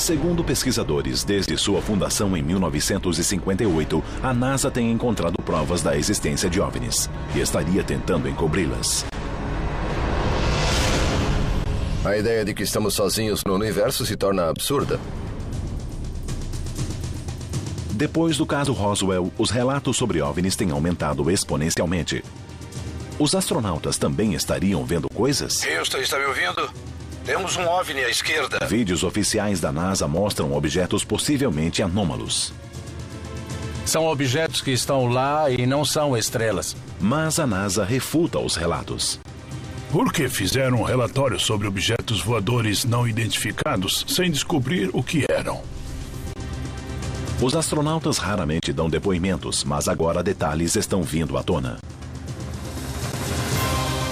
Segundo pesquisadores, desde sua fundação em 1958, a NASA tem encontrado provas da existência de OVNIs e estaria tentando encobri-las. A ideia de que estamos sozinhos no universo se torna absurda. Depois do caso Roswell, os relatos sobre OVNIs têm aumentado exponencialmente. Os astronautas também estariam vendo coisas? Houston, está me ouvindo? Temos um OVNI à esquerda. Vídeos oficiais da NASA mostram objetos possivelmente anômalos. São objetos que estão lá e não são estrelas. Mas a NASA refuta os relatos. Por que fizeram um relatório sobre objetos voadores não identificados sem descobrir o que eram? Os astronautas raramente dão depoimentos, mas agora detalhes estão vindo à tona.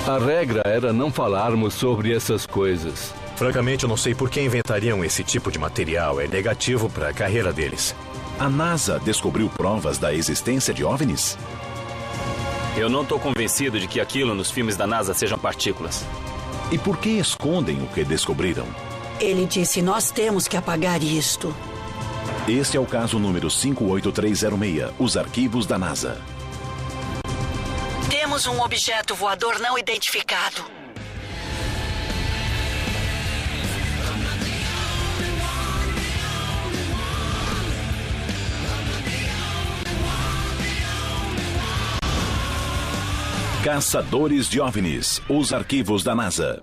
A regra era não falarmos sobre essas coisas. Francamente, eu não sei por que inventariam esse tipo de material. É negativo para a carreira deles. A NASA descobriu provas da existência de OVNIs? Eu não estou convencido de que aquilo nos filmes da NASA sejam partículas. E por que escondem o que descobriram? Ele disse, nós temos que apagar isto. Este é o caso número 58306, os arquivos da NASA. Temos um objeto voador não identificado. Caçadores de OVNIs, os arquivos da NASA.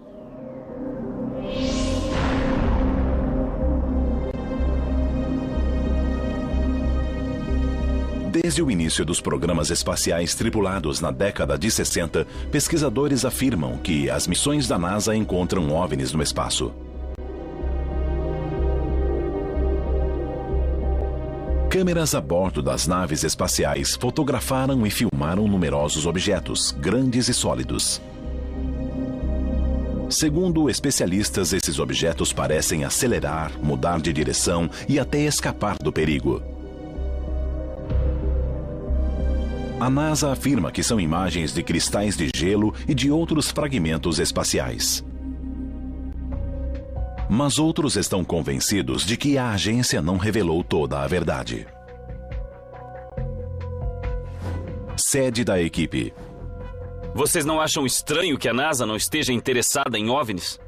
Desde o início dos programas espaciais tripulados na década de 60, pesquisadores afirmam que as missões da NASA encontram OVNIs no espaço. Câmeras a bordo das naves espaciais fotografaram e filmaram numerosos objetos, grandes e sólidos. Segundo especialistas, esses objetos parecem acelerar, mudar de direção e até escapar do perigo. A NASA afirma que são imagens de cristais de gelo e de outros fragmentos espaciais. Mas outros estão convencidos de que a agência não revelou toda a verdade. Sede da equipe. Vocês não acham estranho que a NASA não esteja interessada em OVNIs?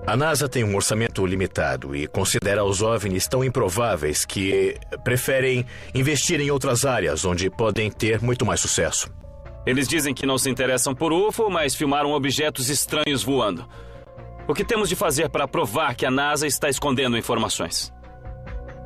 A NASA tem um orçamento limitado e considera os OVNIs tão improváveis que preferem investir em outras áreas onde podem ter muito mais sucesso. Eles dizem que não se interessam por UFO, mas filmaram objetos estranhos voando. O que temos de fazer para provar que a NASA está escondendo informações?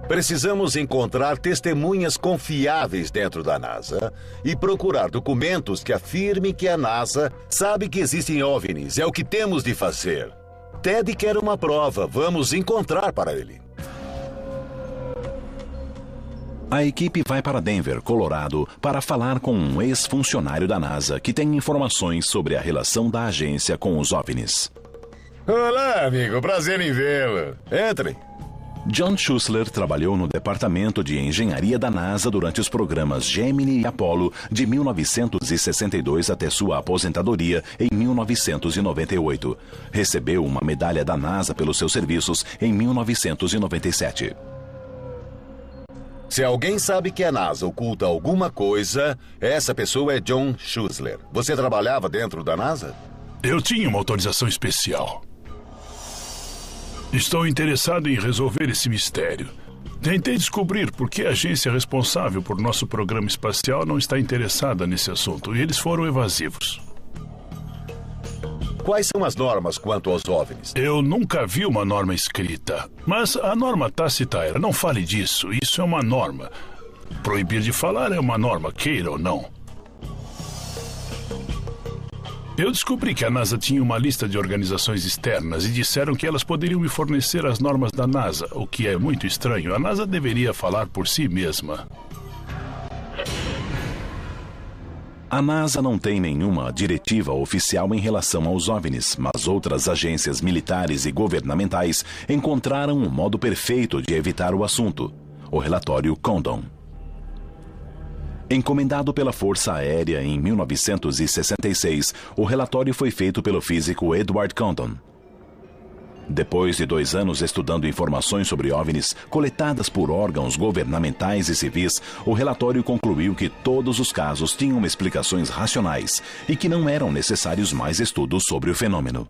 Precisamos encontrar testemunhas confiáveis dentro da NASA e procurar documentos que afirmem que a NASA sabe que existem OVNIs. É o que temos de fazer. Ted quer uma prova. Vamos encontrar para ele. A equipe vai para Denver, Colorado, para falar com um ex-funcionário da NASA que tem informações sobre a relação da agência com os OVNIs. Olá, amigo. Prazer em vê-lo. Entrem. John Schuessler trabalhou no Departamento de Engenharia da NASA durante os programas Gemini e Apollo de 1962 até sua aposentadoria em 1998. Recebeu uma medalha da NASA pelos seus serviços em 1997. Se alguém sabe que a NASA oculta alguma coisa, essa pessoa é John Schuessler. Você trabalhava dentro da NASA? Eu tinha uma autorização especial. Estou interessado em resolver esse mistério. Tentei descobrir por que a agência responsável por nosso programa espacial não está interessada nesse assunto, e eles foram evasivos. Quais são as normas quanto aos OVNIs? Eu nunca vi uma norma escrita, mas a norma tácita era: não fale disso, isso é uma norma. Proibir de falar é uma norma, queira ou não. Eu descobri que a NASA tinha uma lista de organizações externas e disseram que elas poderiam me fornecer as normas da NASA, o que é muito estranho. A NASA deveria falar por si mesma. A NASA não tem nenhuma diretiva oficial em relação aos OVNIs, mas outras agências militares e governamentais encontraram um modo perfeito de evitar o assunto: o relatório Condon. Encomendado pela Força Aérea em 1966, o relatório foi feito pelo físico Edward Condon. Depois de 2 anos estudando informações sobre OVNIs coletadas por órgãos governamentais e civis, o relatório concluiu que todos os casos tinham explicações racionais e que não eram necessários mais estudos sobre o fenômeno.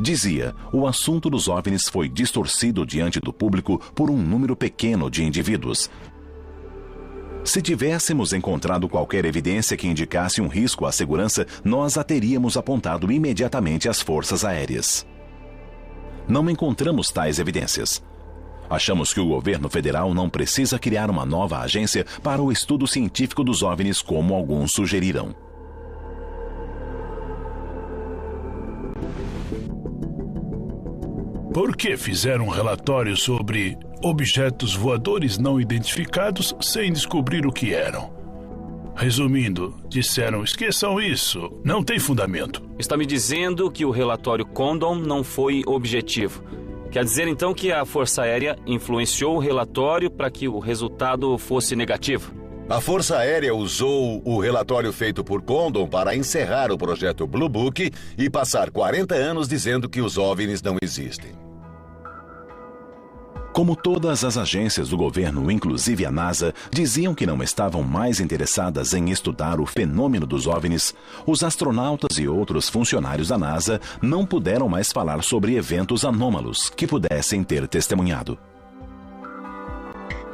Dizia, o assunto dos OVNIs foi distorcido diante do público por um número pequeno de indivíduos. Se tivéssemos encontrado qualquer evidência que indicasse um risco à segurança, nós a teríamos apontado imediatamente às forças aéreas. Não encontramos tais evidências. Achamos que o governo federal não precisa criar uma nova agência para o estudo científico dos OVNIs, como alguns sugeriram. Por que fizeram um relatório sobre objetos voadores não identificados sem descobrir o que eram? Resumindo, disseram, esqueçam isso, não tem fundamento. Está me dizendo que o relatório Condon não foi objetivo. Quer dizer, então, que a Força Aérea influenciou o relatório para que o resultado fosse negativo? A Força Aérea usou o relatório feito por Condon para encerrar o projeto Blue Book e passar 40 anos dizendo que os OVNIs não existem. Como todas as agências do governo, inclusive a NASA, diziam que não estavam mais interessadas em estudar o fenômeno dos OVNIs, os astronautas e outros funcionários da NASA não puderam mais falar sobre eventos anômalos que pudessem ter testemunhado.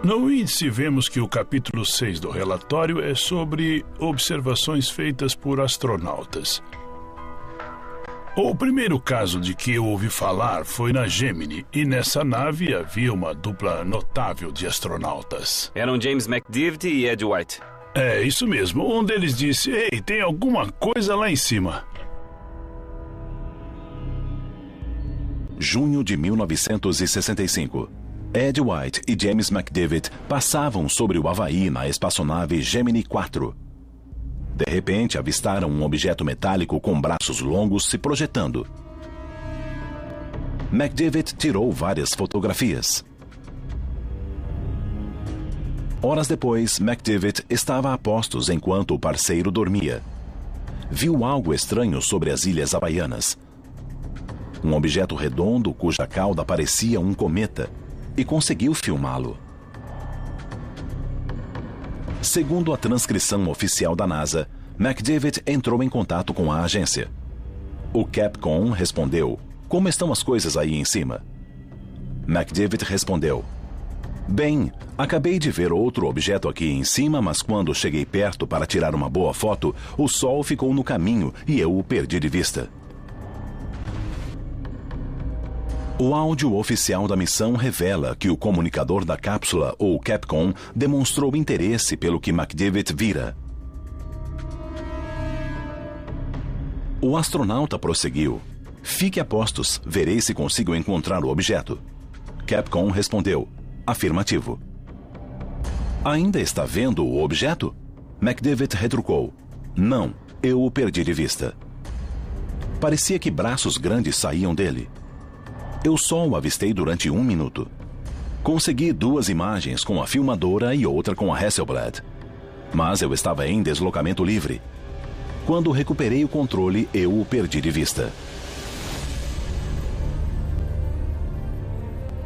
No índice, vemos que o capítulo 6 do relatório é sobre observações feitas por astronautas. O primeiro caso de que eu ouvi falar foi na Gemini, e nessa nave havia uma dupla notável de astronautas. Eram James McDivitt e Ed White. É, isso mesmo. Um deles disse, ei, tem alguma coisa lá em cima. Junho de 1965. Ed White e James McDivitt passavam sobre o Havaí na espaçonave Gemini 4. De repente, avistaram um objeto metálico com braços longos se projetando. McDivitt tirou várias fotografias. Horas depois, McDivitt estava a postos enquanto o parceiro dormia. Viu algo estranho sobre as Ilhas Havaianas. Um objeto redondo cuja cauda parecia um cometa, e conseguiu filmá-lo. Segundo a transcrição oficial da NASA, McDivitt entrou em contato com a agência. O Capcom respondeu, como estão as coisas aí em cima? McDivitt respondeu, bem, acabei de ver outro objeto aqui em cima, mas quando cheguei perto para tirar uma boa foto, o sol ficou no caminho e eu o perdi de vista. O áudio oficial da missão revela que o comunicador da cápsula, ou Capcom, demonstrou interesse pelo que McDivitt vira. O astronauta prosseguiu. Fique a postos, verei se consigo encontrar o objeto. Capcom respondeu, afirmativo. Ainda está vendo o objeto? McDivitt retrucou, não, eu o perdi de vista. Parecia que braços grandes saíam dele. Eu só o avistei durante 1 minuto. Consegui 2 imagens com a filmadora e outra com a Hasselblad. Mas eu estava em deslocamento livre. Quando recuperei o controle, eu o perdi de vista.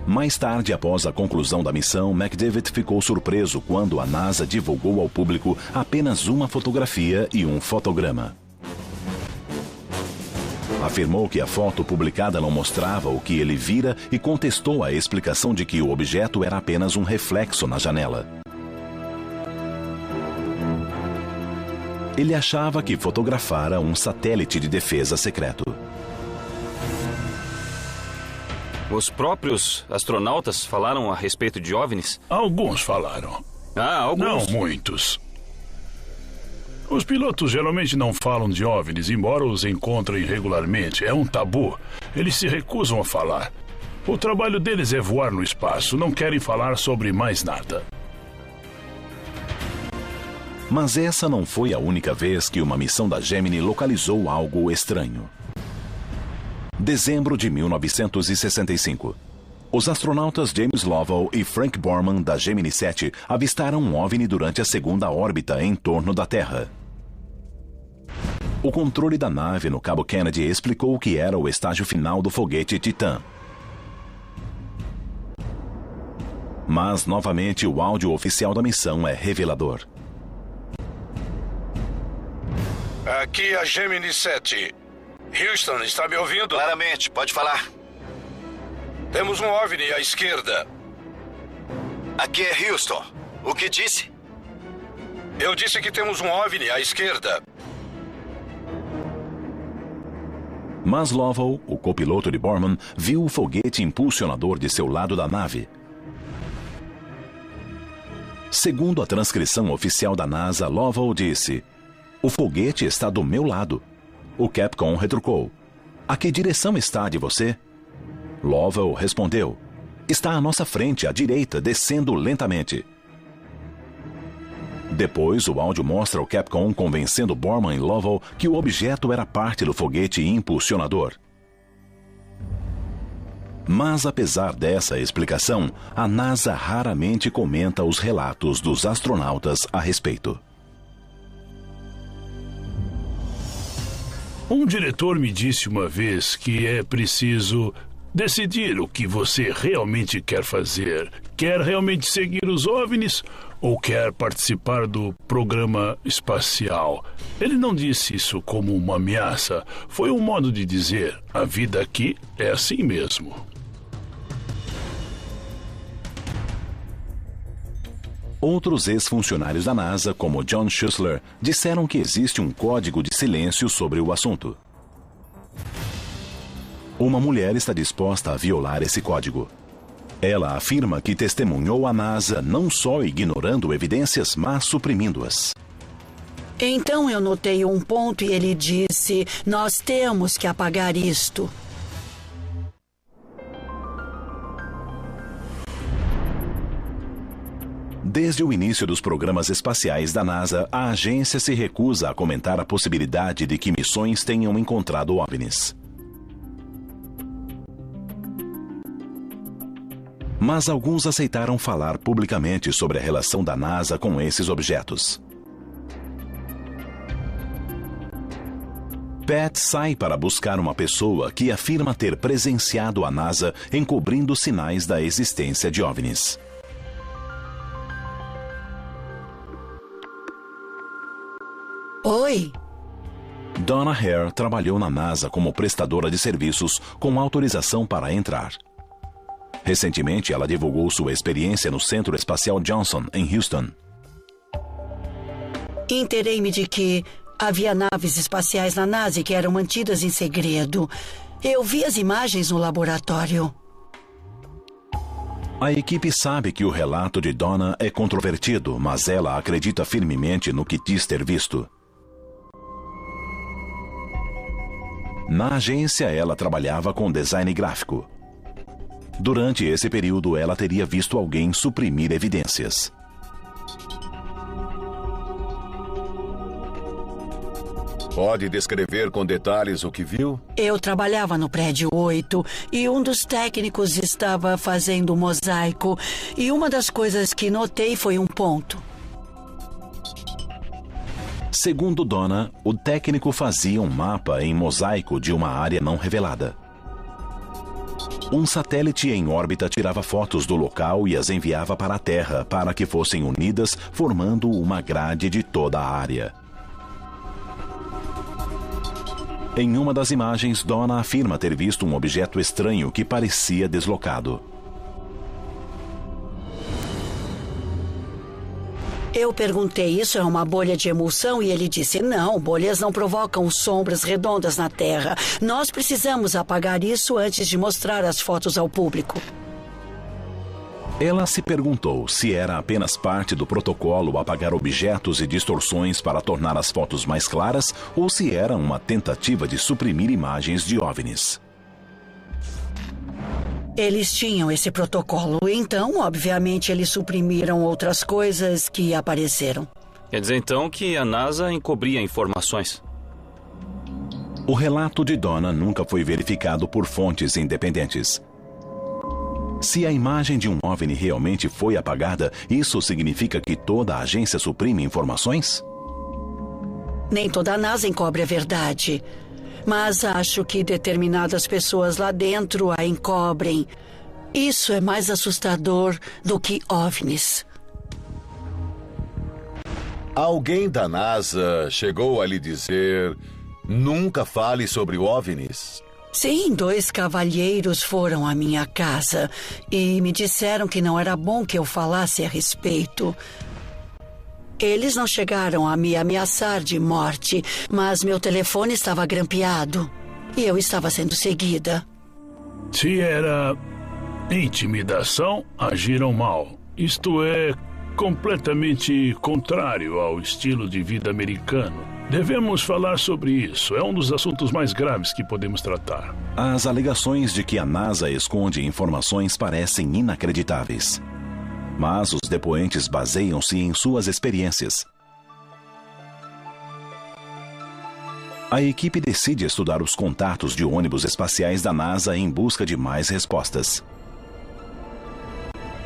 Mais tarde, após a conclusão da missão, McDivitt ficou surpreso quando a NASA divulgou ao público apenas uma fotografia e um fotograma. Afirmou que a foto publicada não mostrava o que ele vira e contestou a explicação de que o objeto era apenas um reflexo na janela. Ele achava que fotografara um satélite de defesa secreto. Os próprios astronautas falaram a respeito de OVNIs? Alguns falaram. Ah, alguns? Não muitos. Os pilotos geralmente não falam de OVNIs, embora os encontrem regularmente. É um tabu. Eles se recusam a falar. O trabalho deles é voar no espaço. Não querem falar sobre mais nada. Mas essa não foi a única vez que uma missão da Gemini localizou algo estranho. Dezembro de 1965. Os astronautas James Lovell e Frank Borman da Gemini 7 avistaram um OVNI durante a segunda órbita em torno da Terra. O controle da nave no Cabo Kennedy explicou que era o estágio final do foguete Titã. Mas, novamente, o áudio oficial da missão é revelador. Aqui é a Gemini 7. Houston, está me ouvindo? Claramente, pode falar. Temos um OVNI à esquerda. Aqui é Houston. O que disse? Eu disse que temos um OVNI à esquerda. Mas Lovell, o copiloto de Borman, viu o foguete impulsionador de seu lado da nave. Segundo a transcrição oficial da NASA, Lovell disse: "O foguete está do meu lado." O Capcom retrucou: "A que direção está de você?" Lovell respondeu: "Está à nossa frente, à direita, descendo lentamente." Depois, o áudio mostra o Capcom convencendo Borman e Lovell que o objeto era parte do foguete impulsionador. Mas, apesar dessa explicação, a NASA raramente comenta os relatos dos astronautas a respeito. Um diretor me disse uma vez que é preciso decidir o que você realmente quer fazer. Quer realmente seguir os OVNIs ou quer participar do programa espacial? Ele não disse isso como uma ameaça. Foi um modo de dizer: a vida aqui é assim mesmo. Outros ex-funcionários da NASA, como John Schuessler, disseram que existe um código de silêncio sobre o assunto. Uma mulher está disposta a violar esse código. Ela afirma que testemunhou a NASA não só ignorando evidências, mas suprimindo-as. Então eu notei um ponto e ele disse: "Nós temos que apagar isto." Desde o início dos programas espaciais da NASA, a agência se recusa a comentar a possibilidade de que missões tenham encontrado OVNIs. Mas alguns aceitaram falar publicamente sobre a relação da NASA com esses objetos. Pat sai para buscar uma pessoa que afirma ter presenciado a NASA encobrindo sinais da existência de OVNIs. Oi. Donna Hare trabalhou na NASA como prestadora de serviços com autorização para entrar. Recentemente, ela divulgou sua experiência no Centro Espacial Johnson, em Houston. Inteirei-me de que havia naves espaciais na NASA que eram mantidas em segredo. Eu vi as imagens no laboratório. A equipe sabe que o relato de Donna é controvertido, mas ela acredita firmemente no que diz ter visto. Na agência, ela trabalhava com design gráfico. Durante esse período, ela teria visto alguém suprimir evidências. Pode descrever com detalhes o que viu? Eu trabalhava no prédio 8 e um dos técnicos estava fazendo um mosaico. E uma das coisas que notei foi um ponto. Segundo Donna, o técnico fazia um mapa em mosaico de uma área não revelada. Um satélite em órbita tirava fotos do local e as enviava para a Terra para que fossem unidas, formando uma grade de toda a área. Em uma das imagens, Donna afirma ter visto um objeto estranho que parecia deslocado. Eu perguntei: "Isso é uma bolha de emulsão?" E ele disse: "Não, bolhas não provocam sombras redondas na Terra. Nós precisamos apagar isso antes de mostrar as fotos ao público." Ela se perguntou se era apenas parte do protocolo apagar objetos e distorções para tornar as fotos mais claras ou se era uma tentativa de suprimir imagens de OVNIs. Eles tinham esse protocolo, então, obviamente, eles suprimiram outras coisas que apareceram. Quer dizer, então, que a NASA encobria informações? O relato de Donna nunca foi verificado por fontes independentes. Se a imagem de um OVNI realmente foi apagada, isso significa que toda a agência suprime informações? Nem toda a NASA encobre a verdade. Mas acho que determinadas pessoas lá dentro a encobrem. Isso é mais assustador do que OVNIs. Alguém da NASA chegou a lhe dizer: nunca fale sobre OVNIs? Sim, 2 cavalheiros foram à minha casa e me disseram que não era bom que eu falasse a respeito. Eles não chegaram a me ameaçar de morte, mas meu telefone estava grampeado e eu estava sendo seguida. Se era intimidação, agiram mal. Isto é completamente contrário ao estilo de vida americano. Devemos falar sobre isso. É um dos assuntos mais graves que podemos tratar. As alegações de que a NASA esconde informações parecem inacreditáveis. Mas os depoentes baseiam-se em suas experiências. A equipe decide estudar os contatos de ônibus espaciais da NASA em busca de mais respostas.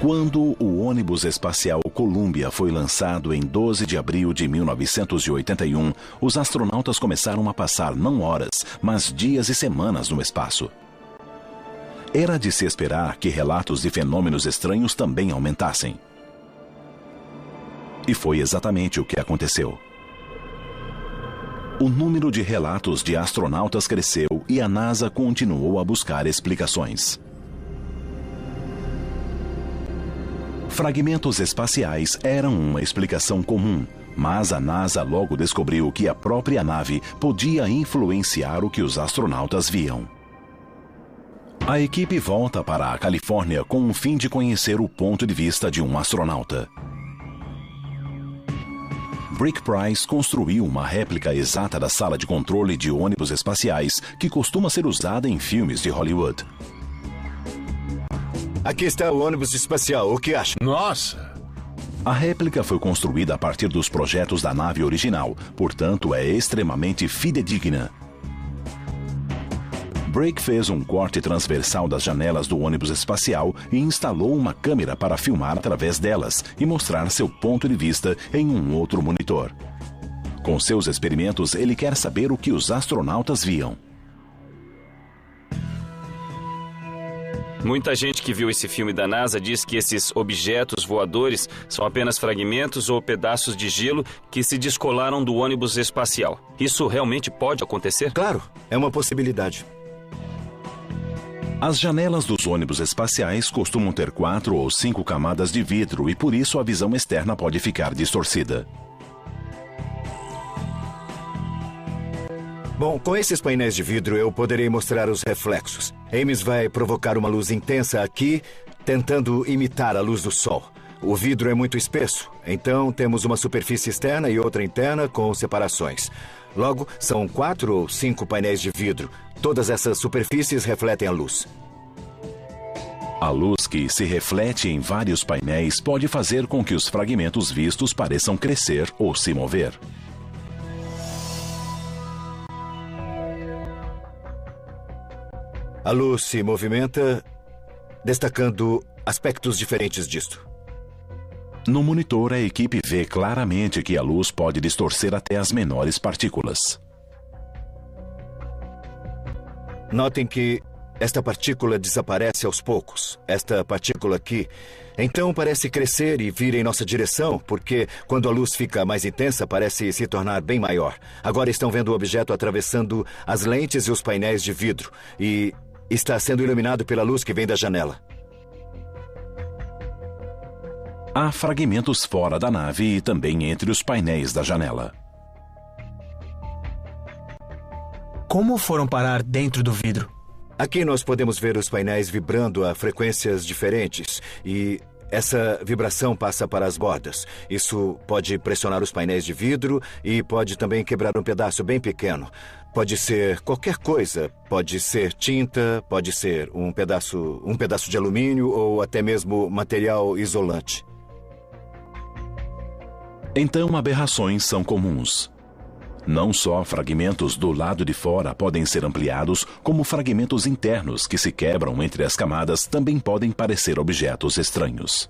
Quando o ônibus espacial Columbia foi lançado em 12 de abril de 1981, os astronautas começaram a passar não horas, mas dias e semanas no espaço. Era de se esperar que relatos de fenômenos estranhos também aumentassem. E foi exatamente o que aconteceu. O número de relatos de astronautas cresceu e a NASA continuou a buscar explicações. Fragmentos espaciais eram uma explicação comum, mas a NASA logo descobriu que a própria nave podia influenciar o que os astronautas viam. A equipe volta para a Califórnia com o fim de conhecer o ponto de vista de um astronauta. Rick Price construiu uma réplica exata da sala de controle de ônibus espaciais que costuma ser usada em filmes de Hollywood. Aqui está o ônibus espacial, o que acha? Nossa! A réplica foi construída a partir dos projetos da nave original, portanto é extremamente fidedigna. Drake fez um corte transversal das janelas do ônibus espacial e instalou uma câmera para filmar através delas e mostrar seu ponto de vista em um outro monitor. Com seus experimentos, ele quer saber o que os astronautas viam. Muita gente que viu esse filme da NASA diz que esses objetos voadores são apenas fragmentos ou pedaços de gelo que se descolaram do ônibus espacial. Isso realmente pode acontecer? Claro, é uma possibilidade. As janelas dos ônibus espaciais costumam ter 4 ou 5 camadas de vidro e por isso a visão externa pode ficar distorcida. Bom, com esses painéis de vidro eu poderei mostrar os reflexos. Ames vai provocar uma luz intensa aqui, tentando imitar a luz do sol. O vidro é muito espesso, então temos uma superfície externa e outra interna com separações. Logo, são 4 ou 5 painéis de vidro. Todas essas superfícies refletem a luz. A luz que se reflete em vários painéis pode fazer com que os fragmentos vistos pareçam crescer ou se mover. A luz se movimenta, destacando aspectos diferentes disto. No monitor, a equipe vê claramente que a luz pode distorcer até as menores partículas. Notem que esta partícula desaparece aos poucos. Esta partícula aqui, então parece crescer e vir em nossa direção, porque quando a luz fica mais intensa, parece se tornar bem maior. Agora estão vendo o objeto atravessando as lentes e os painéis de vidro e está sendo iluminado pela luz que vem da janela. Há fragmentos fora da nave e também entre os painéis da janela. Como foram parar dentro do vidro? Aqui nós podemos ver os painéis vibrando a frequências diferentes e essa vibração passa para as bordas. Isso pode pressionar os painéis de vidro e pode também quebrar um pedaço bem pequeno. Pode ser qualquer coisa. Pode ser tinta, pode ser um pedaço de alumínio ou até mesmo material isolante. Então, aberrações são comuns. Não só fragmentos do lado de fora podem ser ampliados, como fragmentos internos que se quebram entre as camadas também podem parecer objetos estranhos.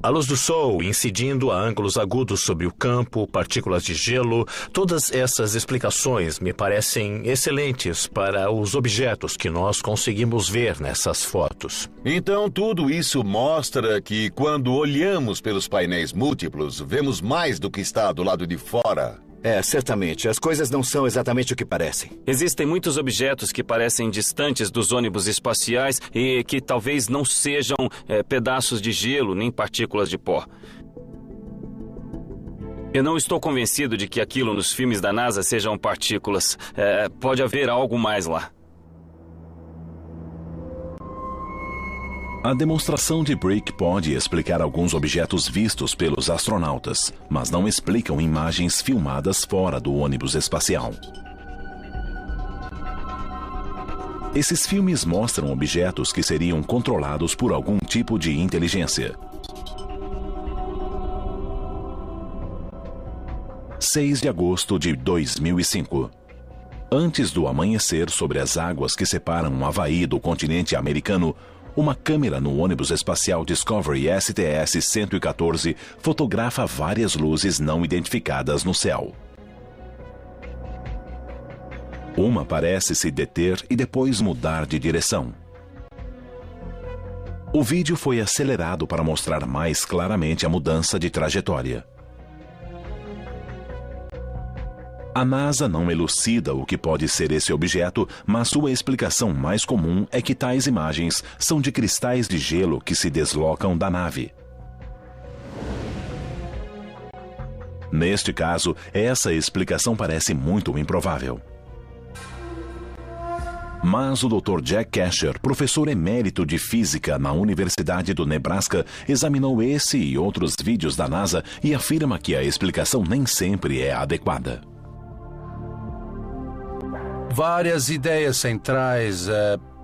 A luz do sol incidindo a ângulos agudos sobre o campo, partículas de gelo, todas essas explicações me parecem excelentes para os objetos que nós conseguimos ver nessas fotos. Então, tudo isso mostra que quando olhamos pelos painéis múltiplos, vemos mais do que está do lado de fora. Certamente. As coisas não são exatamente o que parecem. Existem muitos objetos que parecem distantes dos ônibus espaciais e que talvez não sejam pedaços de gelo nem partículas de pó. Eu não estou convencido de que aquilo nos filmes da NASA sejam partículas. Pode haver algo mais lá. A demonstração de Brick pode explicar alguns objetos vistos pelos astronautas, mas não explicam imagens filmadas fora do ônibus espacial. Esses filmes mostram objetos que seriam controlados por algum tipo de inteligência. 6 de agosto de 2005. Antes do amanhecer sobre as águas que separam o Havaí do continente americano, uma câmera no ônibus espacial Discovery STS-114 fotografa várias luzes não identificadas no céu. Uma parece se deter e depois mudar de direção. O vídeo foi acelerado para mostrar mais claramente a mudança de trajetória. A NASA não elucida o que pode ser esse objeto, mas sua explicação mais comum é que tais imagens são de cristais de gelo que se deslocam da nave. Neste caso, essa explicação parece muito improvável. Mas o Dr. Jack Kasher, professor emérito de física na Universidade do Nebraska, examinou esse e outros vídeos da NASA e afirma que a explicação nem sempre é adequada. Várias ideias centrais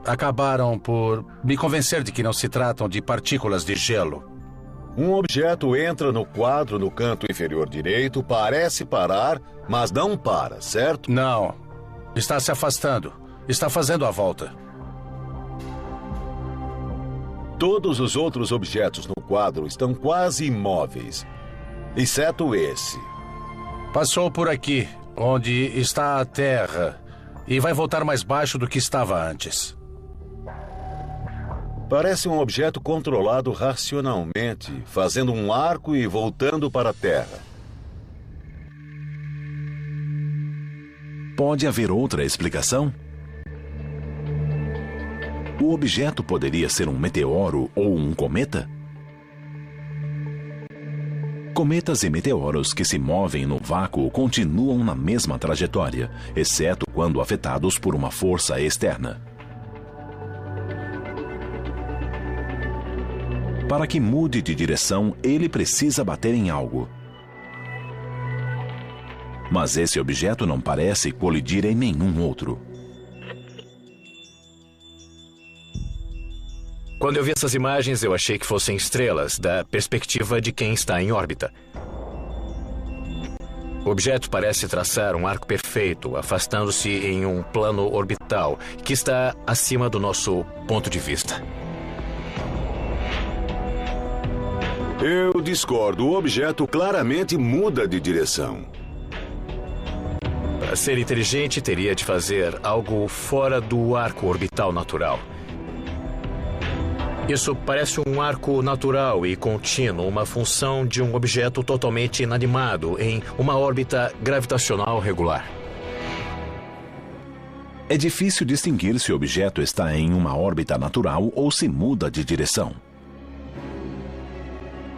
acabaram por me convencer de que não se tratam de partículas de gelo. Um objeto entra no quadro no canto inferior direito, parece parar, mas não para, certo? Não. Está se afastando. Está fazendo a volta. Todos os outros objetos no quadro estão quase imóveis, exceto esse. Passou por aqui, onde está a Terra, e vai voltar mais baixo do que estava antes. Parece um objeto controlado racionalmente, fazendo um arco e voltando para a Terra. Pode haver outra explicação? O objeto poderia ser um meteoro ou um cometa? Cometas e meteoros que se movem no vácuo continuam na mesma trajetória, exceto quando afetados por uma força externa. Para que mude de direção, ele precisa bater em algo. Mas esse objeto não parece colidir em nenhum outro. Quando eu vi essas imagens, eu achei que fossem estrelas, da perspectiva de quem está em órbita. O objeto parece traçar um arco perfeito, afastando-se em um plano orbital, que está acima do nosso ponto de vista. Eu discordo. O objeto claramente muda de direção. Para ser inteligente, teria de fazer algo fora do arco orbital natural. Isso parece um arco natural e contínuo, uma função de um objeto totalmente inanimado em uma órbita gravitacional regular. É difícil distinguir se o objeto está em uma órbita natural ou se muda de direção.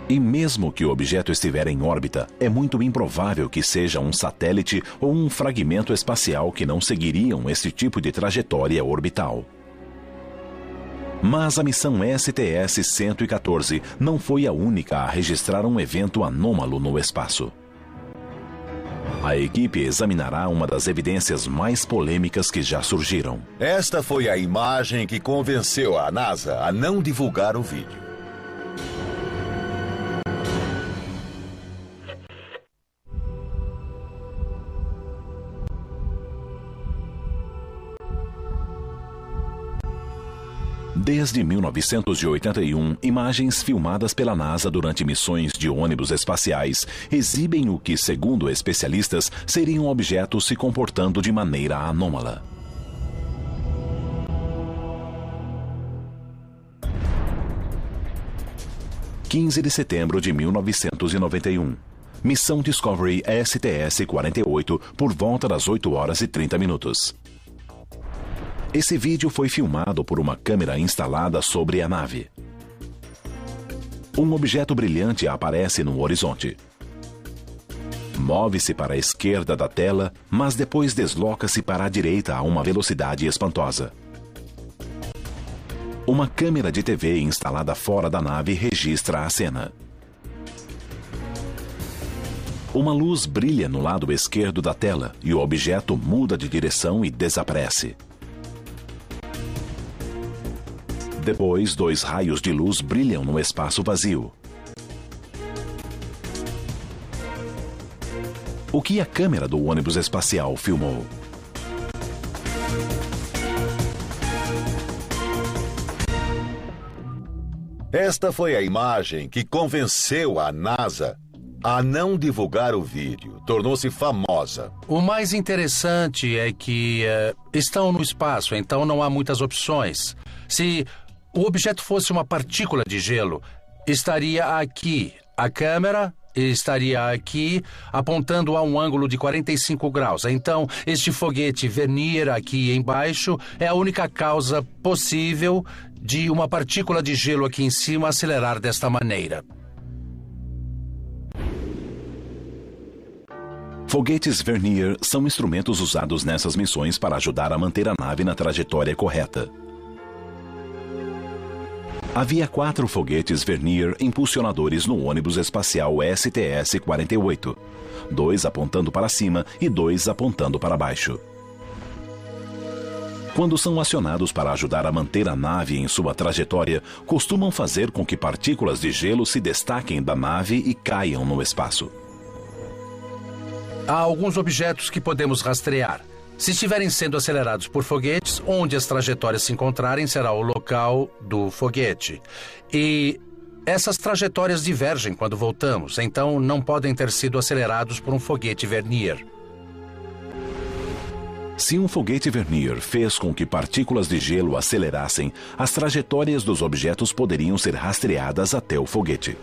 E mesmo que o objeto estiver em órbita, é muito improvável que seja um satélite ou um fragmento espacial que não seguiriam esse tipo de trajetória orbital. Mas a missão STS-114 não foi a única a registrar um evento anômalo no espaço. A equipe examinará uma das evidências mais polêmicas que já surgiram. Esta foi a imagem que convenceu a NASA a não divulgar o vídeo. Desde 1981, imagens filmadas pela NASA durante missões de ônibus espaciais exibem o que, segundo especialistas, seriam objetos se comportando de maneira anômala. – 15 de setembro de 1991. Missão Discovery STS-48 por volta das 8 horas e 30 minutos. Esse vídeo foi filmado por uma câmera instalada sobre a nave. Um objeto brilhante aparece no horizonte. Move-se para a esquerda da tela, mas depois desloca-se para a direita a uma velocidade espantosa. Uma câmera de TV instalada fora da nave registra a cena. Uma luz brilha no lado esquerdo da tela e o objeto muda de direção e desaparece. Depois, 2 raios de luz brilham no espaço vazio. O que a câmera do ônibus espacial filmou? Esta foi a imagem que convenceu a NASA a não divulgar o vídeo. Tornou-se famosa. O mais interessante é que estão no espaço, então não há muitas opções. Se o objeto fosse uma partícula de gelo, estaria aqui. A câmera estaria aqui, apontando a um ângulo de 45 graus. Então, este foguete Vernier aqui embaixo é a única causa possível de uma partícula de gelo aqui em cima acelerar desta maneira. Foguetes Vernier são instrumentos usados nessas missões para ajudar a manter a nave na trajetória correta. Havia 4 foguetes Vernier impulsionadores no ônibus espacial STS-48, 2 apontando para cima e 2 apontando para baixo. Quando são acionados para ajudar a manter a nave em sua trajetória, costumam fazer com que partículas de gelo se destaquem da nave e caiam no espaço. Há alguns objetos que podemos rastrear. Se estiverem sendo acelerados por foguetes, onde as trajetórias se encontrarem será o local do foguete. E essas trajetórias divergem quando voltamos, então não podem ter sido acelerados por um foguete Vernier. Se um foguete Vernier fez com que partículas de gelo acelerassem, as trajetórias dos objetos poderiam ser rastreadas até o foguete.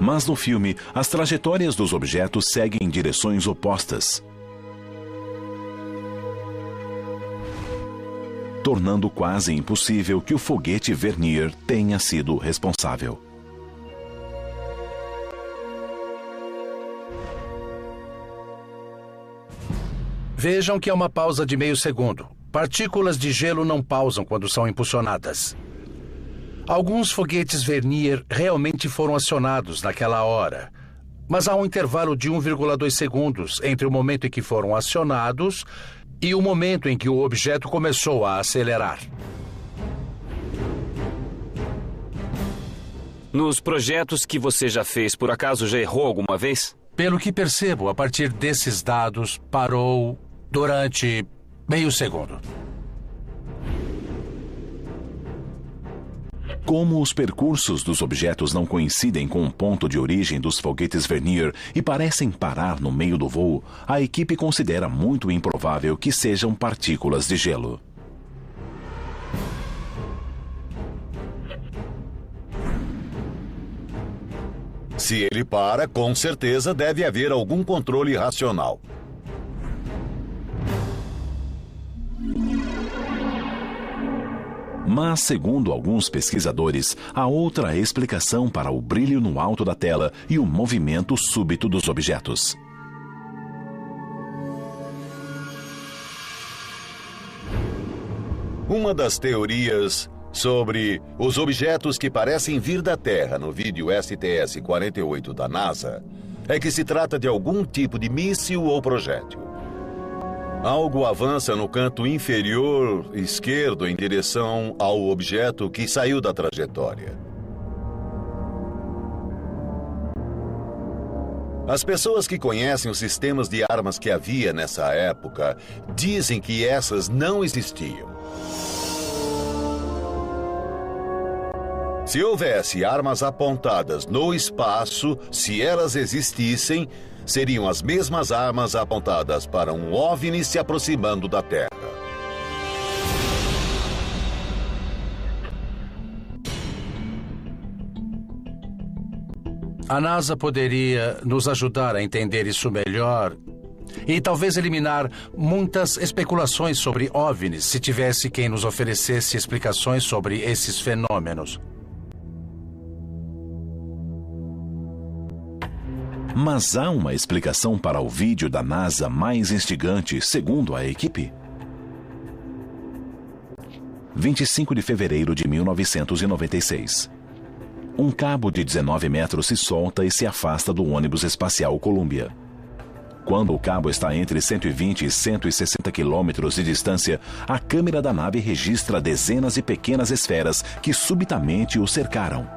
Mas no filme, as trajetórias dos objetos seguem em direções opostas, tornando quase impossível que o foguete Vernier tenha sido responsável. Vejam que há uma pausa de meio segundo. Partículas de gelo não pausam quando são impulsionadas. Alguns foguetes Vernier realmente foram acionados naquela hora, mas há um intervalo de 1,2 segundos entre o momento em que foram acionados e o momento em que o objeto começou a acelerar. Nos projetos que você já fez, por acaso já errou alguma vez? Pelo que percebo, a partir desses dados, parou durante meio segundo. Como os percursos dos objetos não coincidem com o ponto de origem dos foguetes Vernier e parecem parar no meio do voo, a equipe considera muito improvável que sejam partículas de gelo. Se ele para, com certeza deve haver algum controle racional. Mas, segundo alguns pesquisadores, há outra explicação para o brilho no alto da tela e o movimento súbito dos objetos. Uma das teorias sobre os objetos que parecem vir da Terra no vídeo STS-48 da NASA é que se trata de algum tipo de míssil ou projétil. Algo avança no canto inferior esquerdo em direção ao objeto que saiu da trajetória. As pessoas que conhecem os sistemas de armas que havia nessa época dizem que essas não existiam. Se houvesse armas apontadas no espaço, se elas existissem, seriam as mesmas armas apontadas para um OVNI se aproximando da Terra. A NASA poderia nos ajudar a entender isso melhor e talvez eliminar muitas especulações sobre OVNIs se tivesse quem nos oferecesse explicações sobre esses fenômenos. Mas há uma explicação para o vídeo da NASA mais instigante, segundo a equipe? 25 de fevereiro de 1996. Um cabo de 19 metros se solta e se afasta do ônibus espacial Columbia. Quando o cabo está entre 120 e 160 quilômetros de distância, a câmera da nave registra dezenas de pequenas esferas que subitamente o cercaram.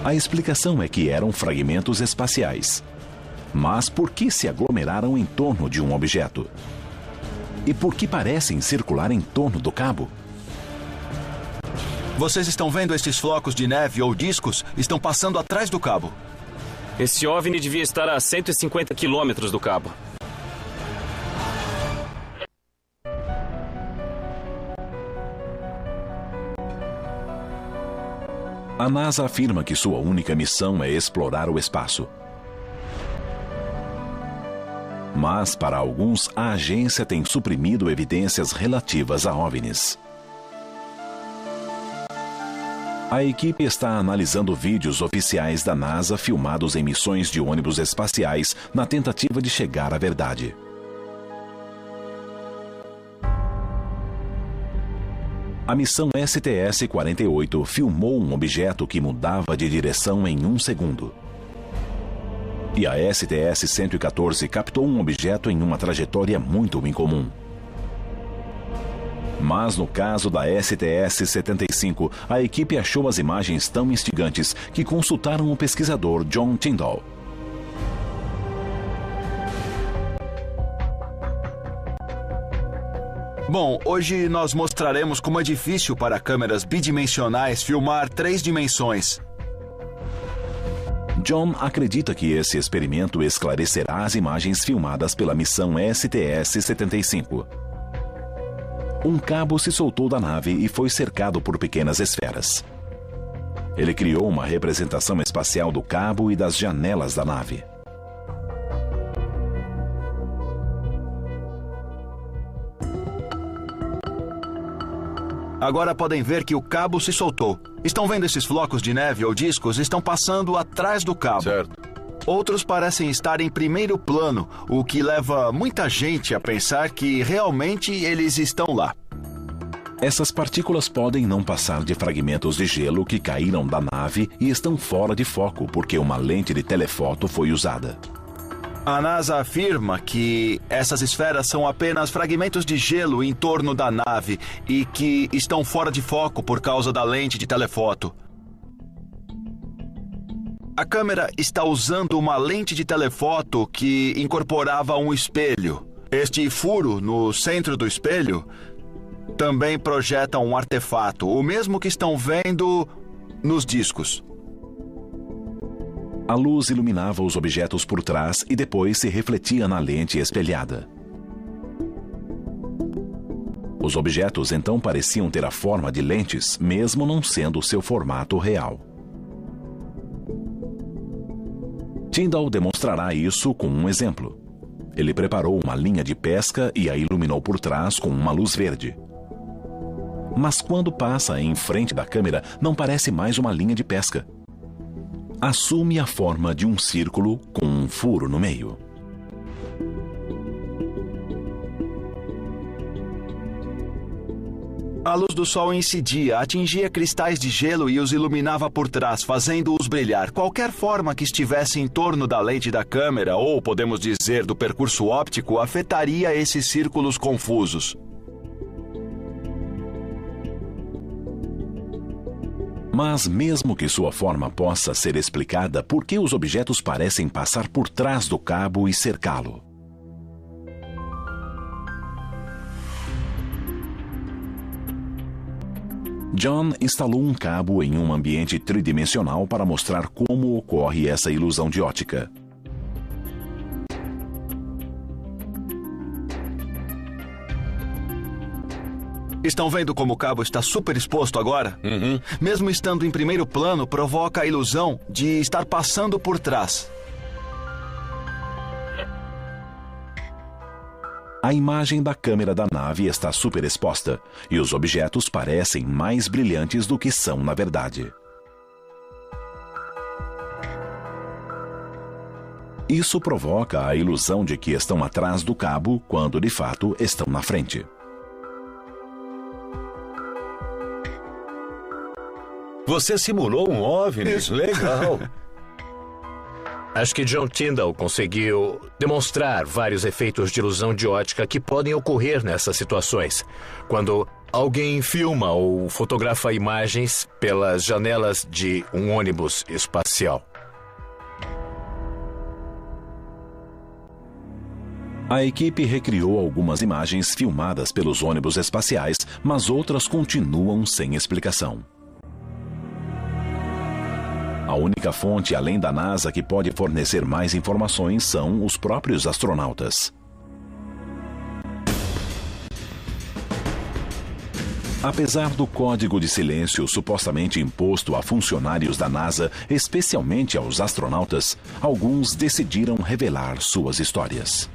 A explicação é que eram fragmentos espaciais. Mas por que se aglomeraram em torno de um objeto? E por que parecem circular em torno do cabo? Vocês estão vendo estes flocos de neve ou discos? Estão passando atrás do cabo. Esse OVNI devia estar a 150 quilômetros do cabo. A NASA afirma que sua única missão é explorar o espaço. Mas, para alguns, a agência tem suprimido evidências relativas a OVNIs. A equipe está analisando vídeos oficiais da NASA filmados em missões de ônibus espaciais na tentativa de chegar à verdade. A missão STS-48 filmou um objeto que mudava de direção em 1 segundo. E a STS-114 captou um objeto em uma trajetória muito incomum. Mas no caso da STS-75, a equipe achou as imagens tão instigantes que consultaram o pesquisador John Tyndall. Bom, hoje nós mostraremos como é difícil para câmeras bidimensionais filmar 3 dimensões. John acredita que esse experimento esclarecerá as imagens filmadas pela missão STS-75. Um cabo se soltou da nave e foi cercado por pequenas esferas. Ele criou uma representação espacial do cabo e das janelas da nave. Agora podem ver que o cabo se soltou. Estão vendo esses flocos de neve ou discos? Estão passando atrás do cabo. Certo. Outros parecem estar em primeiro plano, o que leva muita gente a pensar que realmente eles estão lá. Essas partículas podem não passar de fragmentos de gelo que caíram da nave e estão fora de foco porque uma lente de telefoto foi usada. A NASA afirma que essas esferas são apenas fragmentos de gelo em torno da nave e que estão fora de foco por causa da lente de telefoto. A câmera está usando uma lente de telefoto que incorporava um espelho. Este furo no centro do espelho também projeta um artefato, o mesmo que estão vendo nos discos. A luz iluminava os objetos por trás e depois se refletia na lente espelhada. Os objetos então pareciam ter a forma de lentes, mesmo não sendo seu formato real. Tyndall demonstrará isso com um exemplo. Ele preparou uma linha de pesca e a iluminou por trás com uma luz verde. Mas quando passa em frente da câmera, não parece mais uma linha de pesca. Assume a forma de um círculo com um furo no meio. A luz do sol incidia, atingia cristais de gelo e os iluminava por trás, fazendo-os brilhar. Qualquer forma que estivesse em torno da lente da câmera, ou podemos dizer do percurso óptico, afetaria esses círculos confusos. Mas mesmo que sua forma possa ser explicada, por que os objetos parecem passar por trás do cabo e cercá-lo? John instalou um cabo em um ambiente tridimensional para mostrar como ocorre essa ilusão de ótica. Estão vendo como o cabo está super exposto agora? Mesmo estando em primeiro plano, provoca a ilusão de estar passando por trás. A imagem da câmera da nave está superexposta e os objetos parecem mais brilhantes do que são na verdade. Isso provoca a ilusão de que estão atrás do cabo, quando de fato estão na frente. Você simulou um OVNI? Legal! Acho que John Tyndall conseguiu demonstrar vários efeitos de ilusão de ótica que podem ocorrer nessas situações. Quando alguém filma ou fotografa imagens pelas janelas de um ônibus espacial. A equipe recriou algumas imagens filmadas pelos ônibus espaciais, mas outras continuam sem explicação. A única fonte além da NASA que pode fornecer mais informações são os próprios astronautas. Apesar do código de silêncio supostamente imposto a funcionários da NASA, especialmente aos astronautas, alguns decidiram revelar suas histórias.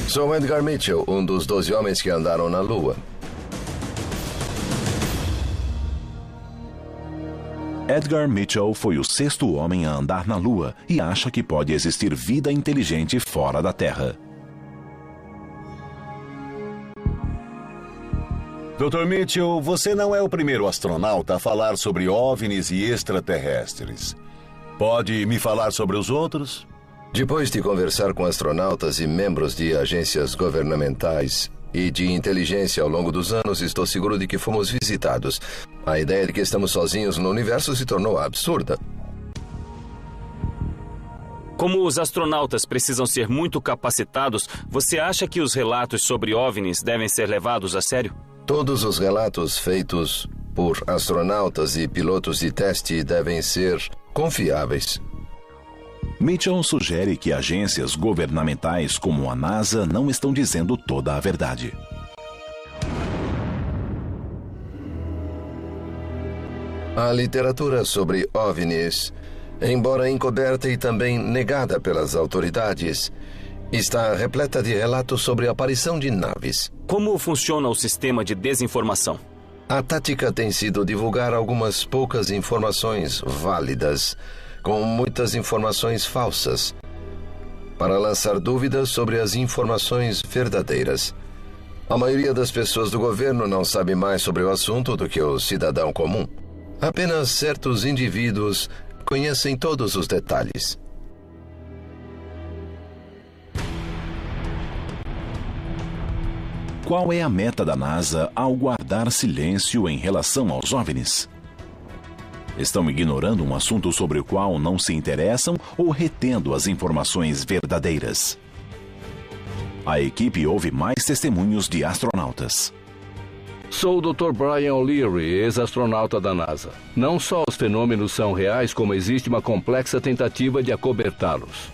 Sou Edgar Mitchell, um dos 12 homens que andaram na Lua. Edgar Mitchell foi o 6º homem a andar na Lua e acha que pode existir vida inteligente fora da Terra. Dr. Mitchell, você não é o primeiro astronauta a falar sobre OVNIs e extraterrestres. Pode me falar sobre os outros? Depois de conversar com astronautas e membros de agências governamentais e de inteligência ao longo dos anos, estou seguro de que fomos visitados. A ideia de que estamos sozinhos no universo se tornou absurda. Como os astronautas precisam ser muito capacitados, você acha que os relatos sobre OVNIs devem ser levados a sério? Todos os relatos feitos por astronautas e pilotos de teste devem ser confiáveis. Mitchell sugere que agências governamentais como a NASA não estão dizendo toda a verdade. A literatura sobre OVNIs, embora encoberta e também negada pelas autoridades, está repleta de relatos sobre a aparição de naves. Como funciona o sistema de desinformação? A tática tem sido divulgar algumas poucas informações válidas, com muitas informações falsas, para lançar dúvidas sobre as informações verdadeiras. A maioria das pessoas do governo não sabe mais sobre o assunto do que o cidadão comum. Apenas certos indivíduos conhecem todos os detalhes. Qual é a meta da NASA ao guardar silêncio em relação aos OVNIs? Estão ignorando um assunto sobre o qual não se interessam ou retendo as informações verdadeiras? A equipe ouve mais testemunhos de astronautas. Sou o Dr. Brian O'Leary, ex-astronauta da NASA. Não só os fenômenos são reais, como existe uma complexa tentativa de acobertá-los.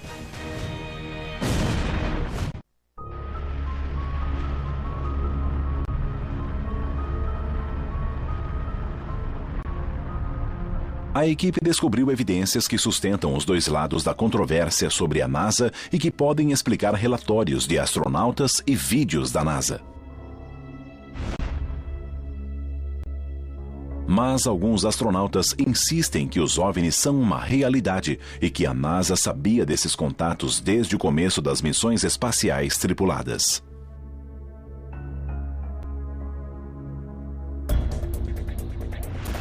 A equipe descobriu evidências que sustentam os dois lados da controvérsia sobre a NASA e que podem explicar relatórios de astronautas e vídeos da NASA. Mas alguns astronautas insistem que os OVNIs são uma realidade e que a NASA sabia desses contatos desde o começo das missões espaciais tripuladas.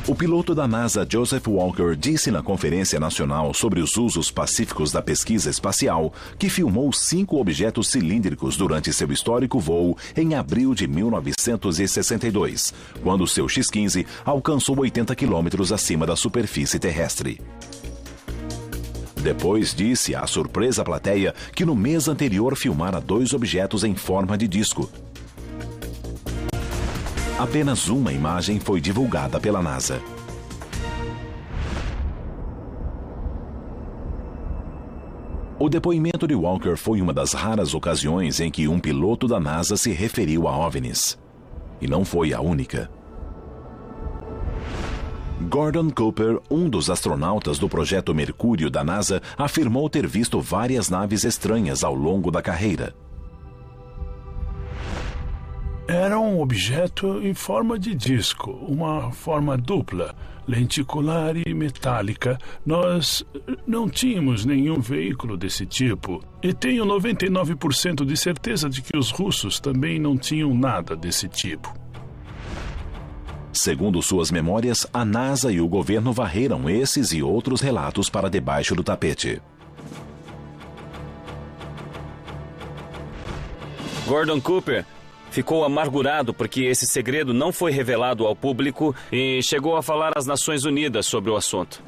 O piloto da NASA, Joseph Walker, disse na Conferência Nacional sobre os usos pacíficos da pesquisa espacial que filmou 5 objetos cilíndricos durante seu histórico voo em abril de 1962, quando seu X-15 alcançou 80 quilômetros acima da superfície terrestre. Depois disse à surpresa plateia que no mês anterior filmara 2 objetos em forma de disco. Apenas uma imagem foi divulgada pela NASA. O depoimento de Walker foi uma das raras ocasiões em que um piloto da NASA se referiu a OVNIs. E não foi a única. Gordon Cooper, um dos astronautas do projeto Mercúrio da NASA, afirmou ter visto várias naves estranhas ao longo da carreira. Era um objeto em forma de disco, uma forma dupla, lenticular e metálica. Nós não tínhamos nenhum veículo desse tipo. E tenho 99% de certeza de que os russos também não tinham nada desse tipo. Segundo suas memórias, a NASA e o governo varreram esses e outros relatos para debaixo do tapete. Gordon Cooper ficou amargurado porque esse segredo não foi revelado ao público e chegou a falar às Nações Unidas sobre o assunto.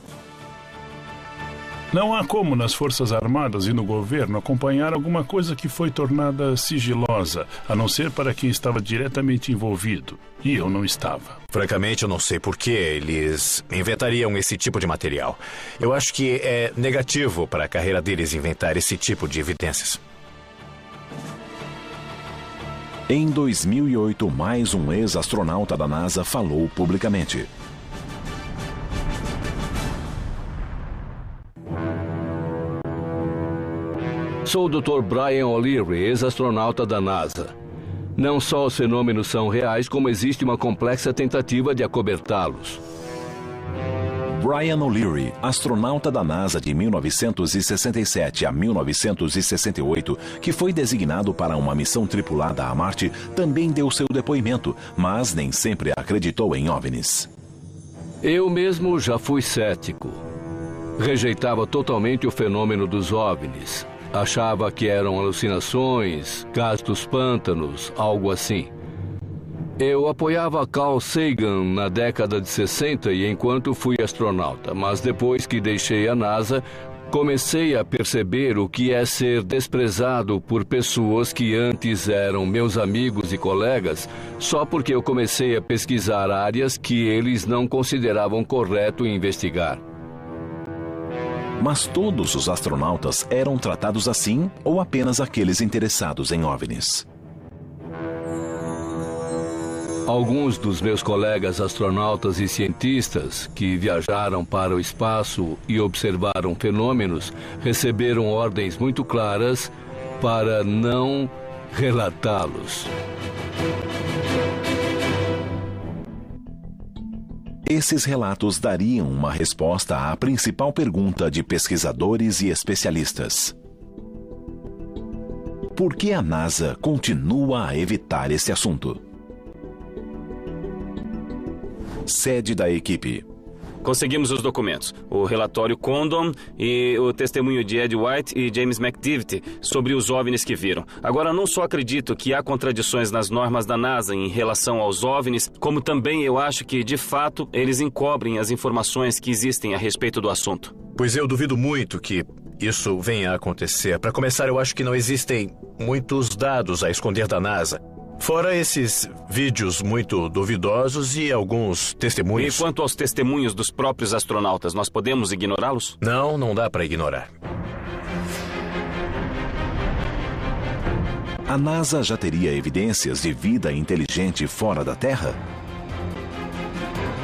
Não há como nas Forças Armadas e no governo acompanhar alguma coisa que foi tornada sigilosa, a não ser para quem estava diretamente envolvido. E eu não estava. Francamente, eu não sei por que eles inventariam esse tipo de material. Eu acho que é negativo para a carreira deles inventar esse tipo de evidências. Em 2008, mais um ex-astronauta da NASA falou publicamente. Sou o Dr. Brian O'Leary, ex-astronauta da NASA. Não só os fenômenos são reais, como existe uma complexa tentativa de acobertá-los. Brian O'Leary, astronauta da NASA de 1967 a 1968, que foi designado para uma missão tripulada a Marte, também deu seu depoimento, mas nem sempre acreditou em OVNIs. Eu mesmo já fui cético. Rejeitava totalmente o fenômeno dos OVNIs. Achava que eram alucinações, gás dos pântanos, algo assim. Eu apoiava Carl Sagan na década de 60 e enquanto fui astronauta, mas depois que deixei a NASA, comecei a perceber o que é ser desprezado por pessoas que antes eram meus amigos e colegas, só porque eu comecei a pesquisar áreas que eles não consideravam correto investigar. Mas todos os astronautas eram tratados assim ou apenas aqueles interessados em OVNIs? Alguns dos meus colegas astronautas e cientistas que viajaram para o espaço e observaram fenômenos receberam ordens muito claras para não relatá-los. Esses relatos dariam uma resposta à principal pergunta de pesquisadores e especialistas. Por que a NASA continua a evitar esse assunto? Sede da equipe. Conseguimos os documentos, o relatório Condon e o testemunho de Ed White e James McDivitt sobre os OVNIs que viram. Agora, não só acredito que há contradições nas normas da NASA em relação aos OVNIs, como também eu acho que, de fato, eles encobrem as informações que existem a respeito do assunto. Pois eu duvido muito que isso venha a acontecer. Para começar, eu acho que não existem muitos dados a esconder da NASA. Fora esses vídeos muito duvidosos e alguns testemunhos. E quanto aos testemunhos dos próprios astronautas, nós podemos ignorá-los? Não, não dá para ignorar. A NASA já teria evidências de vida inteligente fora da Terra?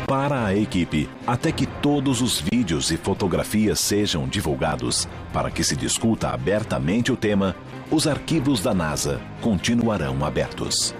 Para a equipe, até que todos os vídeos e fotografias sejam divulgados, para que se discuta abertamente o tema, os arquivos da NASA continuarão abertos.